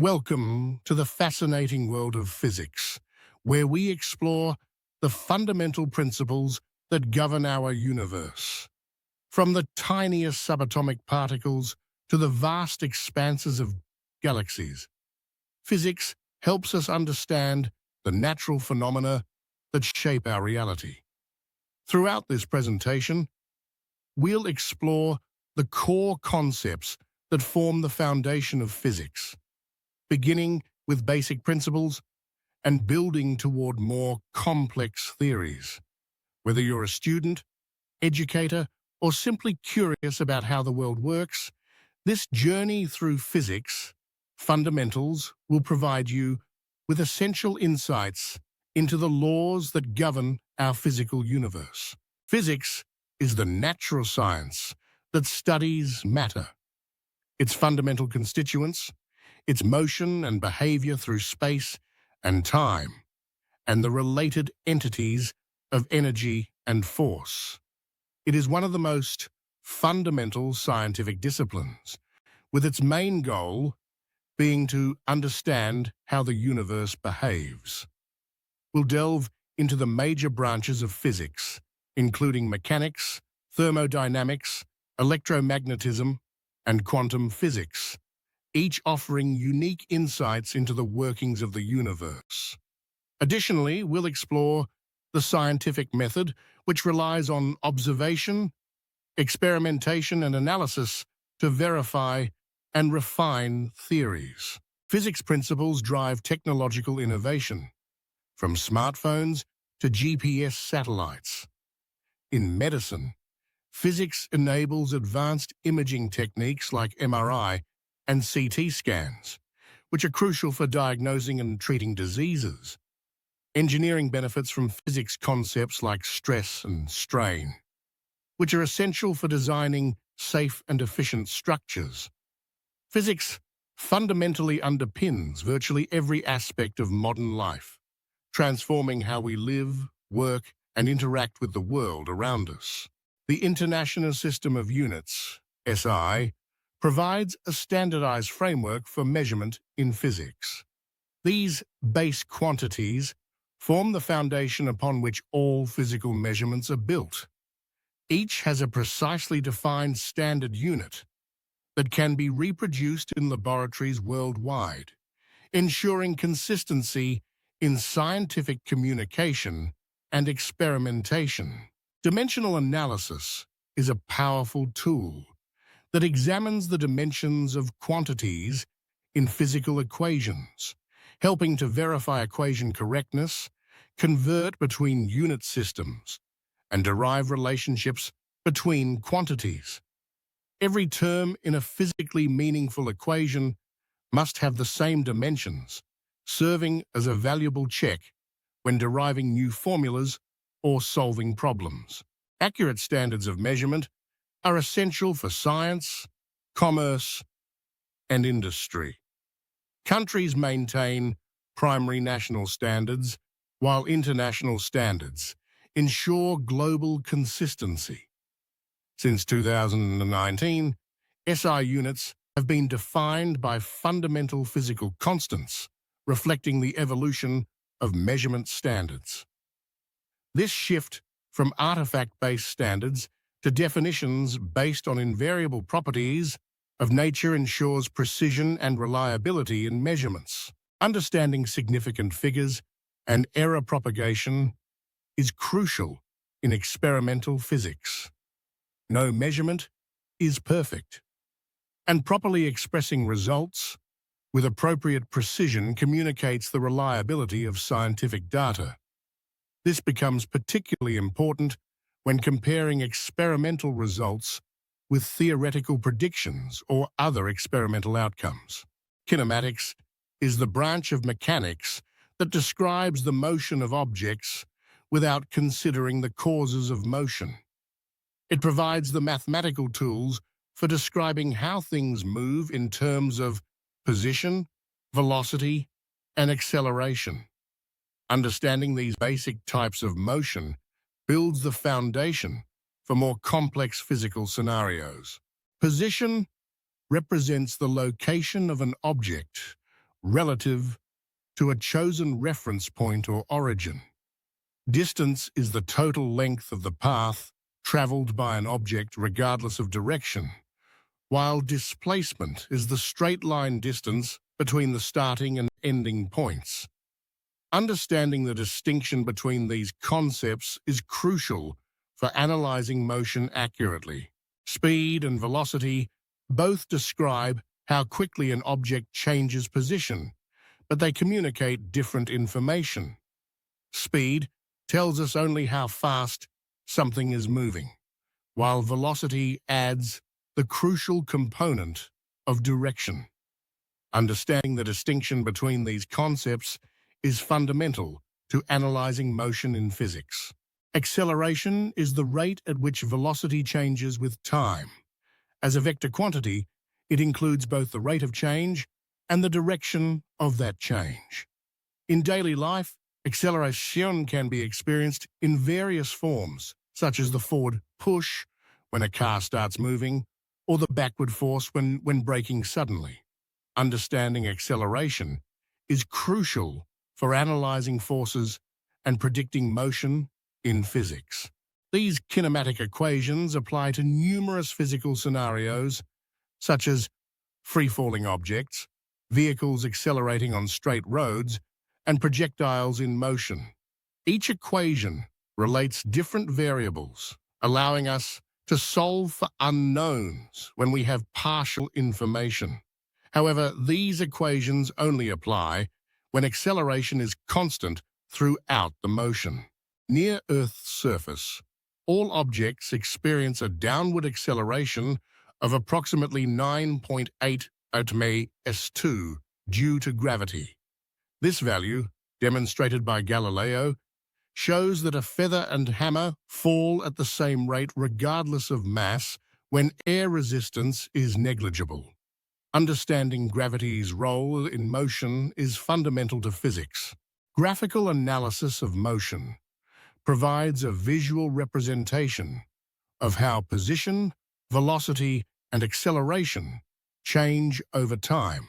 Welcome to the fascinating world of physics, where we explore the fundamental principles that govern our universe. From the tiniest subatomic particles to the vast expanses of galaxies, physics helps us understand the natural phenomena that shape our reality. Throughout this presentation, we'll explore the core concepts that form the foundation of physics, beginning with basic principles and building toward more complex theories. Whether you're a student, educator, or simply curious about how the world works, this journey through physics fundamentals will provide you with essential insights into the laws that govern our physical universe. Physics is the natural science that studies matter, its fundamental constituents, its motion and behavior through space and time, and the related entities of energy and force. It is one of the most fundamental scientific disciplines, with its main goal being to understand how the universe behaves. We'll delve into the major branches of physics, including mechanics, thermodynamics, electromagnetism, and quantum physics, each offering unique insights into the workings of the universe. Additionally, we'll explore the scientific method, which relies on observation, experimentation, and analysis to verify and refine theories. Physics principles drive technological innovation, from smartphones to GPS satellites. In medicine, physics enables advanced imaging techniques like MRI and CT scans, which are crucial for diagnosing and treating diseases. Engineering benefits from physics concepts like stress and strain, which are essential for designing safe and efficient structures. Physics fundamentally underpins virtually every aspect of modern life, transforming how we live, work, and interact with the world around us. The International System of Units, SI, provides a standardized framework for measurement in physics. These base quantities form the foundation upon which all physical measurements are built. Each has a precisely defined standard unit that can be reproduced in laboratories worldwide, ensuring consistency in scientific communication and experimentation. Dimensional analysis is a powerful tool that examines the dimensions of quantities in physical equations, helping to verify equation correctness, convert between unit systems, and derive relationships between quantities. Every term in a physically meaningful equation must have the same dimensions, serving as a valuable check when deriving new formulas or solving problems. Accurate standards of measurement are essential for science, commerce, and industry. Countries maintain primary national standards, while international standards ensure global consistency. Since 2019, SI units have been defined by fundamental physical constants, reflecting the evolution of measurement standards. This shift from artifact-based standards to definitions based on invariable properties of nature ensures precision and reliability in measurements. Understanding significant figures and error propagation is crucial in experimental physics. No measurement is perfect, and properly expressing results with appropriate precision communicates the reliability of scientific data. This becomes particularly important when comparing experimental results with theoretical predictions or other experimental outcomes. Kinematics is the branch of mechanics that describes the motion of objects without considering the causes of motion. It provides the mathematical tools for describing how things move in terms of position, velocity, and acceleration. Understanding these basic types of motion builds the foundation for more complex physical scenarios. Position represents the location of an object relative to a chosen reference point or origin. Distance is the total length of the path traveled by an object regardless of direction, while displacement is the straight-line distance between the starting and ending points. Understanding the distinction between these concepts is crucial for analyzing motion accurately. Speed and velocity both describe how quickly an object changes position, but they communicate different information. Speed tells us only how fast something is moving, while velocity adds the crucial component of direction. Understanding the distinction between these concepts is fundamental to analyzing motion in physics. Acceleration is the rate at which velocity changes with time. As a vector quantity, it includes both the rate of change and the direction of that change. In daily life, acceleration can be experienced in various forms, such as the forward push when a car starts moving, or the backward force when braking suddenly. Understanding acceleration is crucial for analyzing forces and predicting motion in physics. These kinematic equations apply to numerous physical scenarios, such as free-falling objects, vehicles accelerating on straight roads, and projectiles in motion. Each equation relates different variables, allowing us to solve for unknowns when we have partial information. However, these equations only apply when acceleration is constant throughout the motion. Near Earth's surface, all objects experience a downward acceleration of approximately 9.8 atm s2 due to gravity. This value, demonstrated by Galileo, shows that a feather and hammer fall at the same rate regardless of mass when air resistance is negligible. Understanding gravity's role in motion is fundamental to physics. Graphical analysis of motion provides a visual representation of how position, velocity, and acceleration change over time.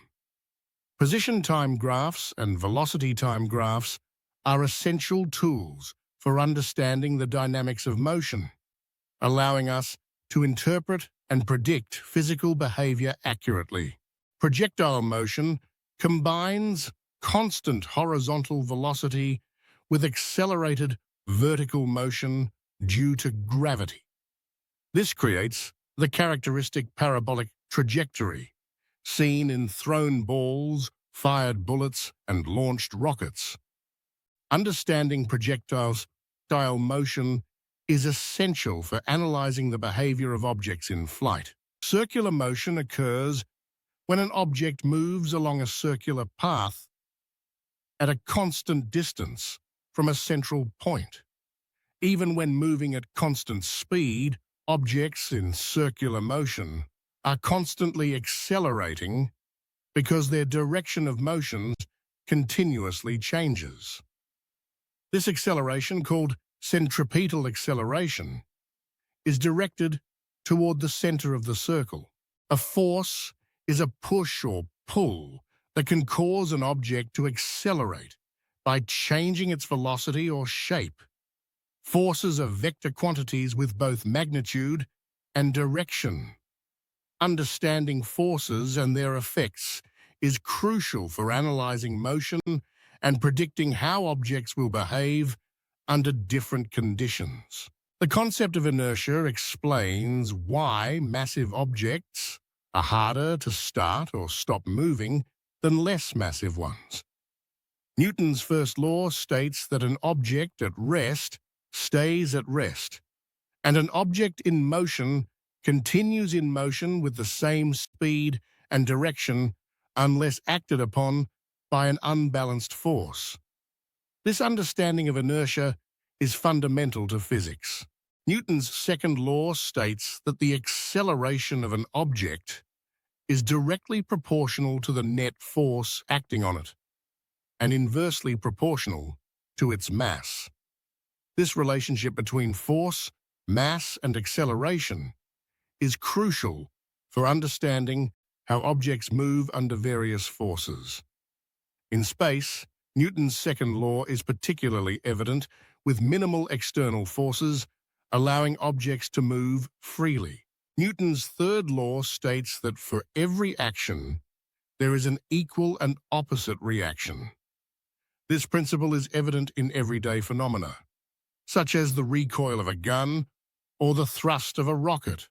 Position time graphs and velocity time graphs are essential tools for understanding the dynamics of motion, allowing us to interpret and predict physical behavior accurately. Projectile motion combines constant horizontal velocity with accelerated vertical motion due to gravity. This creates the characteristic parabolic trajectory seen in thrown balls, fired bullets, and launched rockets. Understanding projectile motion is essential for analyzing the behavior of objects in flight. Circular motion occurs when an object moves along a circular path at a constant distance from a central point. Even when moving at constant speed, objects in circular motion are constantly accelerating because their direction of motion continuously changes. This acceleration, called centripetal acceleration, is directed toward the center of the circle. A force is a push or pull that can cause an object to accelerate by changing its velocity or shape. Forces are vector quantities with both magnitude and direction. Understanding forces and their effects is crucial for analyzing motion and predicting how objects will behave under different conditions. The concept of inertia explains why massive objects are harder to start or stop moving than less massive ones. Newton's first law states that an object at rest stays at rest, and an object in motion continues in motion with the same speed and direction unless acted upon by an unbalanced force. This understanding of inertia is fundamental to physics. Newton's second law states that the acceleration of an object is directly proportional to the net force acting on it, and inversely proportional to its mass. This relationship between force, mass, and acceleration is crucial for understanding how objects move under various forces. In space, Newton's second law is particularly evident, with minimal external forces, allowing objects to move freely. Newton's third law states that for every action, there is an equal and opposite reaction. This principle is evident in everyday phenomena, such as the recoil of a gun or the thrust of a rocket.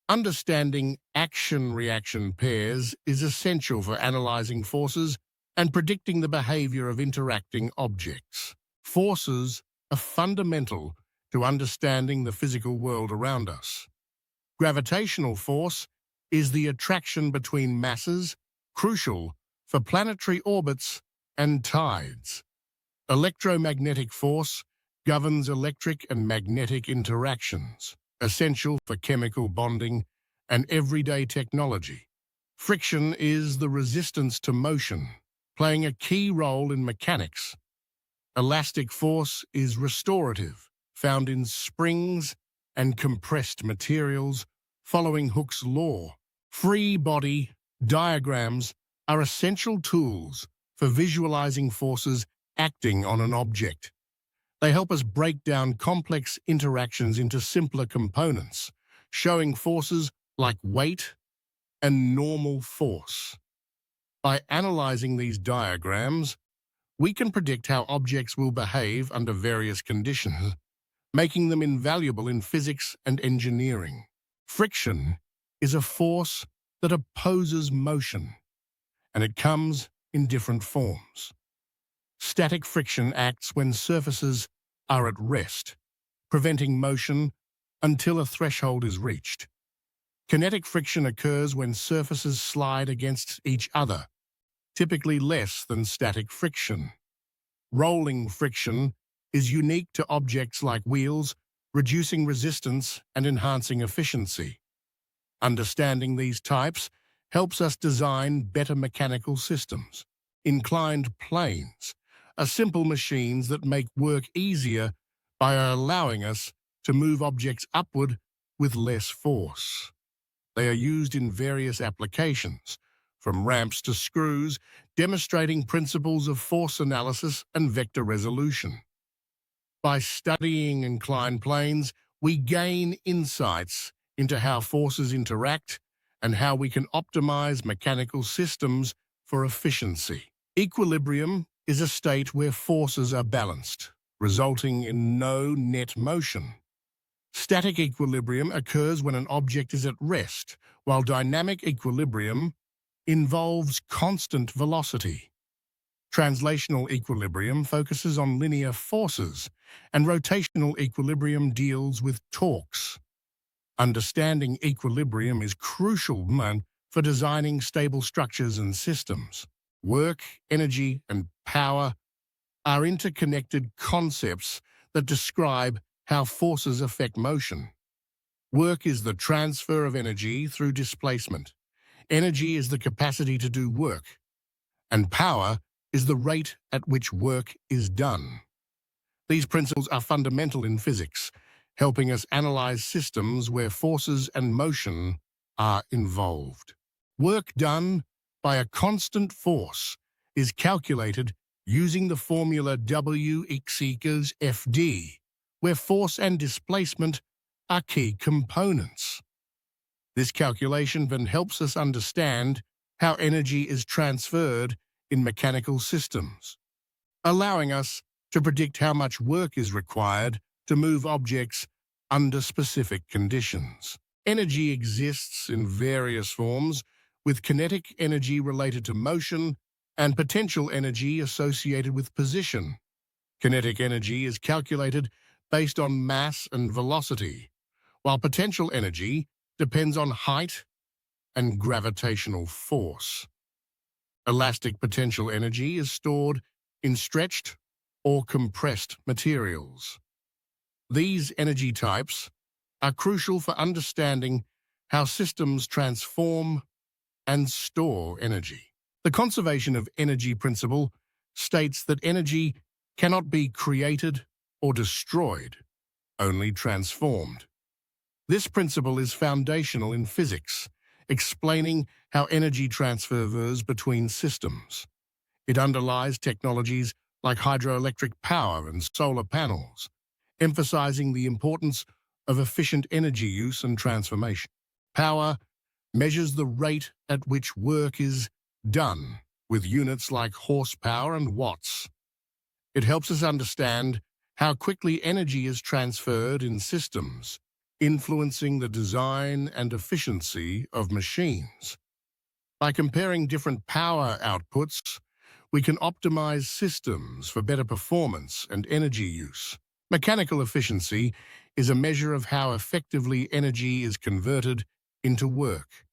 Understanding action-reaction pairs is essential for analyzing forces and predicting the behavior of interacting objects. Forces are fundamental to understanding the physical world around us. Gravitational force is the attraction between masses, crucial for planetary orbits and tides. Electromagnetic force governs electric and magnetic interactions, essential for chemical bonding and everyday technology. Friction is the resistance to motion, playing a key role in mechanics. Elastic force is restorative, found in springs and compressed materials, following Hooke's law. Free body diagrams are essential tools for visualizing forces acting on an object. They help us break down complex interactions into simpler components, showing forces like weight and normal force. By analyzing these diagrams, we can predict how objects will behave under various conditions, making them invaluable in physics and engineering. Friction is a force that opposes motion, and it comes in different forms. Static friction acts when surfaces are at rest, preventing motion until a threshold is reached. Kinetic friction occurs when surfaces slide against each other, typically less than static friction. Rolling friction is unique to objects like wheels, reducing resistance and enhancing efficiency. Understanding these types helps us design better mechanical systems. Inclined planes are simple machines that make work easier by allowing us to move objects upward with less force. They are used in various applications, from ramps to screws, demonstrating principles of force analysis and vector resolution. By studying inclined planes, we gain insights into how forces interact and how we can optimize mechanical systems for efficiency. Equilibrium is a state where forces are balanced, resulting in no net motion. Static equilibrium occurs when an object is at rest, while dynamic equilibrium involves constant velocity. Translational equilibrium focuses on linear forces, and rotational equilibrium deals with torques. Understanding equilibrium is crucial for designing stable structures and systems. Work, energy, and power are interconnected concepts that describe how forces affect motion. Work is the transfer of energy through displacement. Energy is the capacity to do work, and power is the rate at which work is done. These principles are fundamental in physics, helping us analyze systems where forces and motion are involved. Work done by a constant force is calculated using the formula W equals Fd, where force and displacement are key components. This calculation then helps us understand how energy is transferred in mechanical systems, allowing us to predict how much work is required to move objects under specific conditions. Energy exists in various forms, with kinetic energy related to motion and potential energy associated with position. Kinetic energy is calculated based on mass and velocity, while potential energy depends on height and gravitational force. Elastic potential energy is stored in stretched or compressed materials. These energy types are crucial for understanding how systems transform and store energy. The conservation of energy principle states that energy cannot be created or destroyed, only transformed. This principle is foundational in physics, explaining how energy transfers between systems. It underlies technologies like hydroelectric power and solar panels, emphasizing the importance of efficient energy use and transformation. Power measures the rate at which work is done, with units like horsepower and watts. It helps us understand how quickly energy is transferred in systems, influencing the design and efficiency of machines. By comparing different power outputs, we can optimize systems for better performance and energy use. Mechanical efficiency is a measure of how effectively energy is converted into work.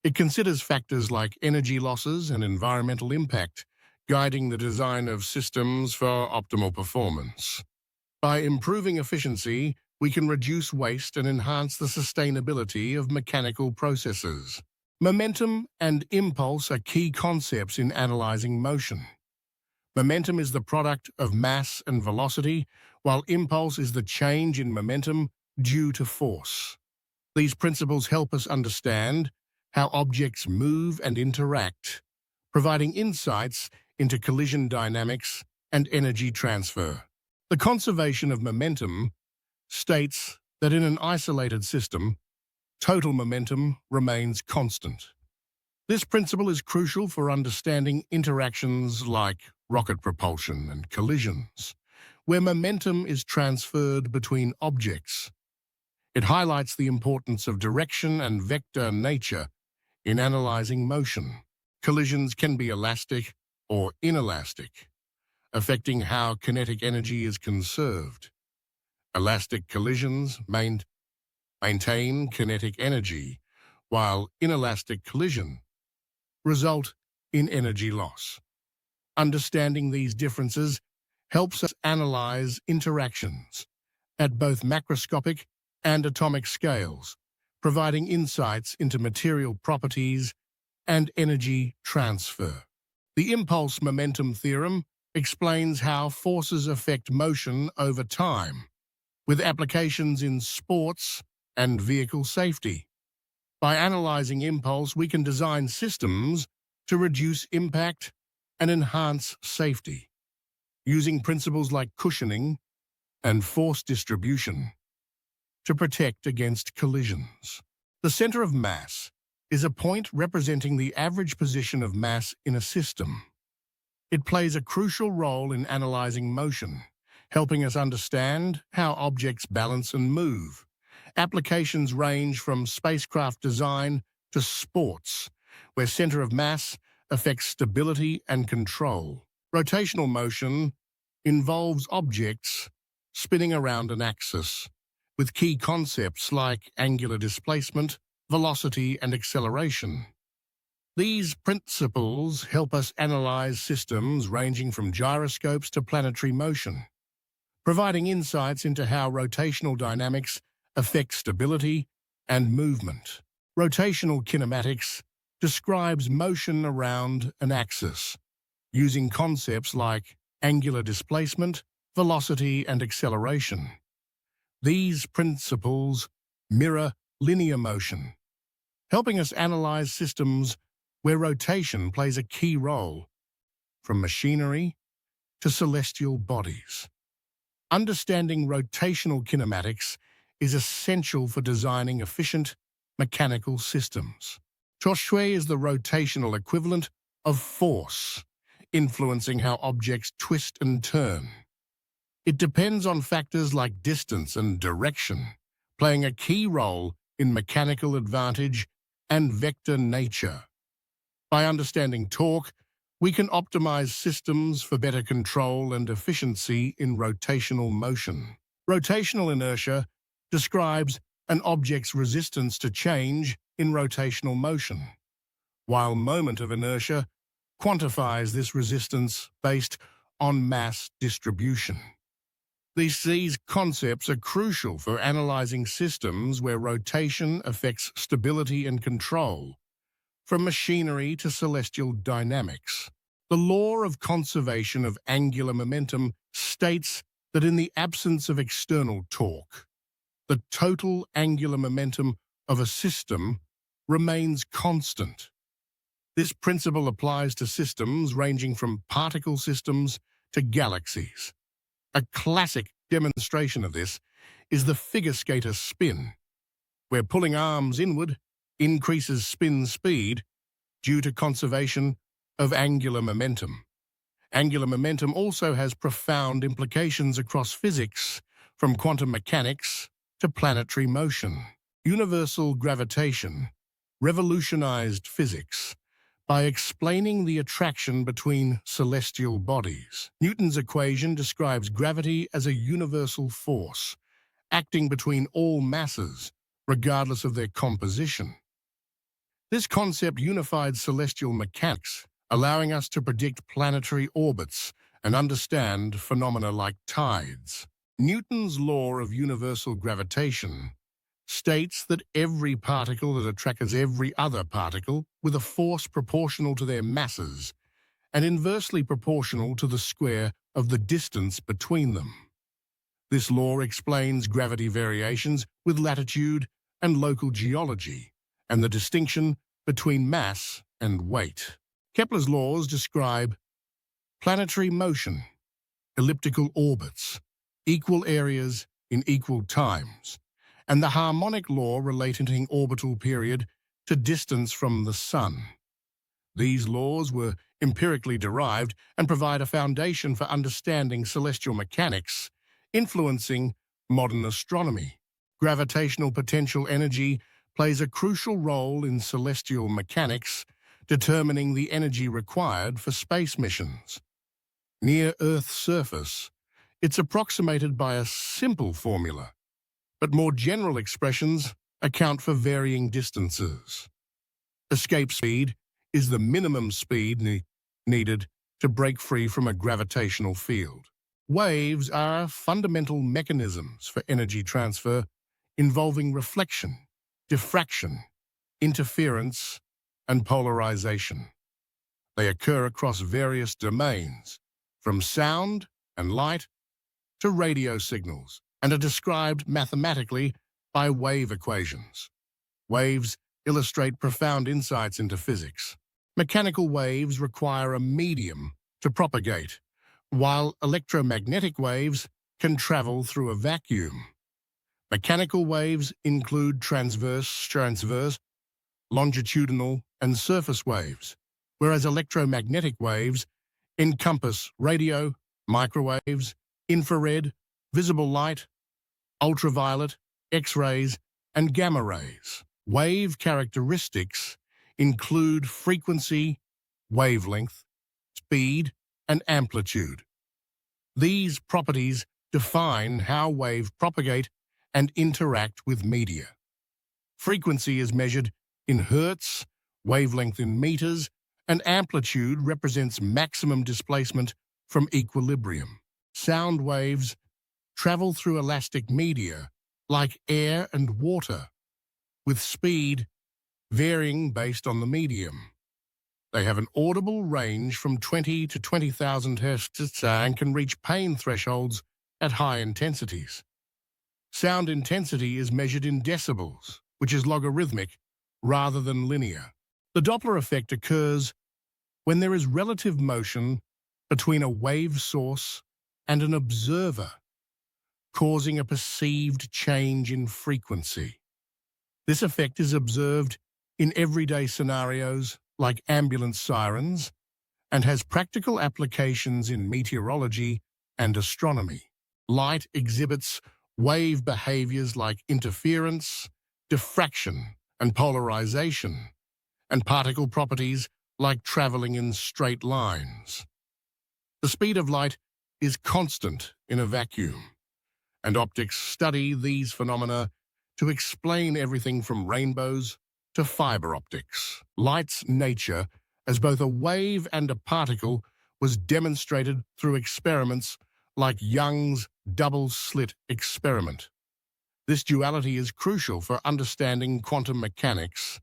It considers factors like energy losses and environmental impact, guiding the design of systems for optimal performance. By improving efficiency, we can reduce waste and enhance the sustainability of mechanical processes. Momentum and impulse are key concepts in analyzing motion. Momentum is the product of mass and velocity, while impulse is the change in momentum due to force. These principles help us understand how objects move and interact, providing insights into collision dynamics and energy transfer. The conservation of momentum states that in an isolated system, total momentum remains constant. This principle is crucial for understanding interactions like rocket propulsion and collisions, where momentum is transferred between objects. It highlights the importance of direction and vector nature in analyzing motion. Collisions can be elastic or inelastic, affecting how kinetic energy is conserved. Elastic collisions maintain kinetic energy, while inelastic collision result in energy loss. Understanding these differences helps us analyze interactions at both macroscopic and atomic scales, providing insights into material properties and energy transfer. The impulse momentum theorem explains how forces affect motion over time, with applications in sports and vehicle safety. By analyzing impulse, we can design systems to reduce impact and enhance safety, using principles like cushioning and force distribution to protect against collisions. The center of mass is a point representing the average position of mass in a system. It plays a crucial role in analyzing motion, helping us understand how objects balance and move. Applications range from spacecraft design to sports, where center of mass affects stability and control. Rotational motion involves objects spinning around an axis, with key concepts like angular displacement, velocity, and acceleration. These principles help us analyze systems ranging from gyroscopes to planetary motion, providing insights into how rotational dynamics affect stability and movement. Rotational kinematics describes motion around an axis, using concepts like angular displacement, velocity, and acceleration. These principles mirror linear motion, helping us analyze systems where rotation plays a key role, from machinery to celestial bodies. Understanding rotational kinematics is essential for designing efficient mechanical systems. Torque is the rotational equivalent of force, influencing how objects twist and turn. It depends on factors like distance and direction, playing a key role in mechanical advantage and vector nature. By understanding torque, we can optimize systems for better control and efficiency in rotational motion. Rotational inertia describes an object's resistance to change in rotational motion, while moment of inertia quantifies this resistance based on mass distribution. These concepts are crucial for analyzing systems where rotation affects stability and control, from machinery to celestial dynamics. The law of conservation of angular momentum states that in the absence of external torque, the total angular momentum of a system remains constant. This principle applies to systems ranging from particle systems to galaxies. A classic demonstration of this is the figure skater spin, where pulling arms inward increases spin speed due to conservation of angular momentum. Angular momentum also has profound implications across physics, from quantum mechanics to planetary motion. Universal gravitation revolutionized physics by explaining the attraction between celestial bodies. Newton's equation describes gravity as a universal force, acting between all masses, regardless of their composition. This concept unified celestial mechanics, allowing us to predict planetary orbits and understand phenomena like tides. Newton's law of universal gravitation states that every particle that attracts every other particle with a force proportional to their masses and inversely proportional to the square of the distance between them. This law explains gravity variations with latitude and local geology, and the distinction between mass and weight. Kepler's laws describe planetary motion, elliptical orbits, equal areas in equal times, and the harmonic law relating orbital period to distance from the Sun. These laws were empirically derived and provide a foundation for understanding celestial mechanics, influencing modern astronomy. Gravitational potential energy plays a crucial role in celestial mechanics, determining the energy required for space missions. Near Earth's surface, it's approximated by a simple formula, but more general expressions account for varying distances. Escape speed is the minimum speed needed to break free from a gravitational field. Waves are fundamental mechanisms for energy transfer involving reflection, diffraction, interference, and polarization. They occur across various domains, from sound and light to radio signals, and are described mathematically by wave equations. Waves illustrate profound insights into physics. Mechanical waves require a medium to propagate, while electromagnetic waves can travel through a vacuum. Mechanical waves include transverse, longitudinal, and surface waves, whereas electromagnetic waves encompass radio, microwaves, infrared, visible light, ultraviolet, X-rays, and gamma rays. Wave characteristics include frequency, wavelength, speed, and amplitude. These properties define how waves propagate and interact with media. Frequency is measured in hertz, wavelength in meters, and amplitude represents maximum displacement from equilibrium. Sound waves travel through elastic media, like air and water, with speed varying based on the medium. They have an audible range from 20 to 20,000 Hz and can reach pain thresholds at high intensities. Sound intensity is measured in decibels, which is logarithmic rather than linear. The Doppler effect occurs when there is relative motion between a wave source and an observer, causing a perceived change in frequency. This effect is observed in everyday scenarios like ambulance sirens and has practical applications in meteorology and astronomy. Light exhibits wave behaviors like interference, diffraction, and polarization, and particle properties like traveling in straight lines. The speed of light is constant in a vacuum, and optics study these phenomena to explain everything from rainbows to fiber optics. Light's nature as both a wave and a particle was demonstrated through experiments like Young's double-slit experiment. This duality is crucial for understanding quantum mechanics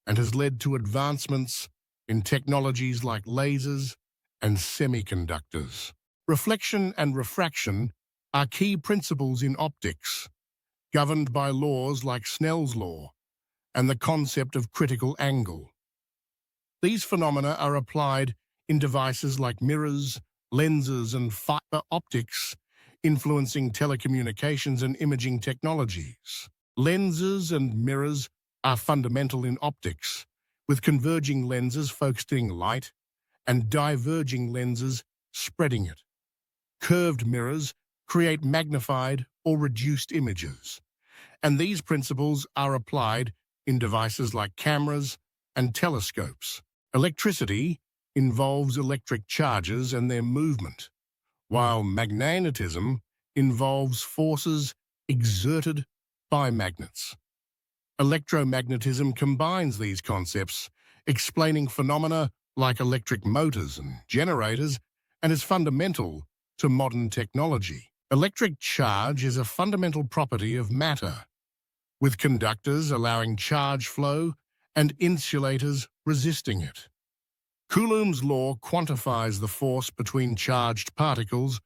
and has led to advancements in technologies like lasers and semiconductors. Reflection and refraction are key principles in optics, governed by laws like Snell's law and the concept of critical angle. These phenomena are applied in devices like mirrors, lenses, and fiber optics, influencing telecommunications and imaging technologies. Lenses and mirrors are fundamental in optics, with converging lenses focusing light and diverging lenses spreading it. Curved mirrors create magnified or reduced images, and these principles are applied in devices like cameras and telescopes. Electricity involves electric charges and their movement, while magnetism involves forces exerted by magnets. Electromagnetism combines these concepts, explaining phenomena like electric motors and generators, and is fundamental to modern technology. Electric charge is a fundamental property of matter, with conductors allowing charge flow and insulators resisting it. Coulomb's law quantifies the force between charged particles,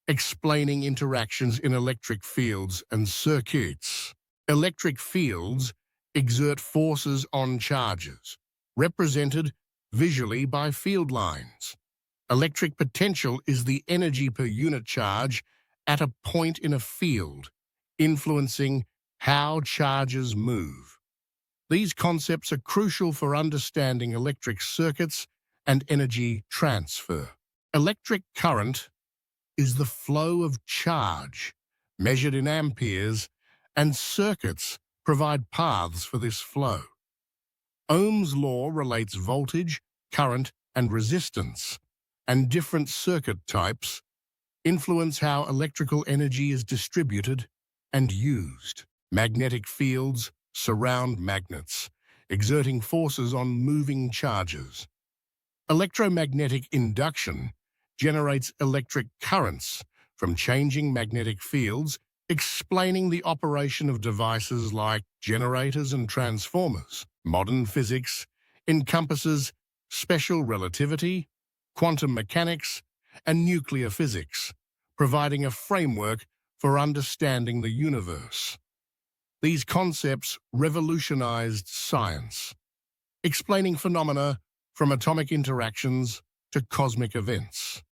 explaining interactions in electric fields and circuits. Electric fields exert forces on charges, represented visually by field lines. Electric potential is the energy per unit charge at a point in a field, influencing how charges move. These concepts are crucial for understanding electric circuits and energy transfer. Electric current is the flow of charge, measured in amperes, and circuits provide paths for this flow. Ohm's law relates voltage, current, and resistance, and different circuit types influence how electrical energy is distributed and used. Magnetic fields surround magnets, exerting forces on moving charges. Electromagnetic induction generates electric currents from changing magnetic fields, explaining the operation of devices like generators and transformers. Modern physics encompasses special relativity, quantum mechanics, and nuclear physics, providing a framework for understanding the universe. These concepts revolutionized science, explaining phenomena from atomic interactions to cosmic events.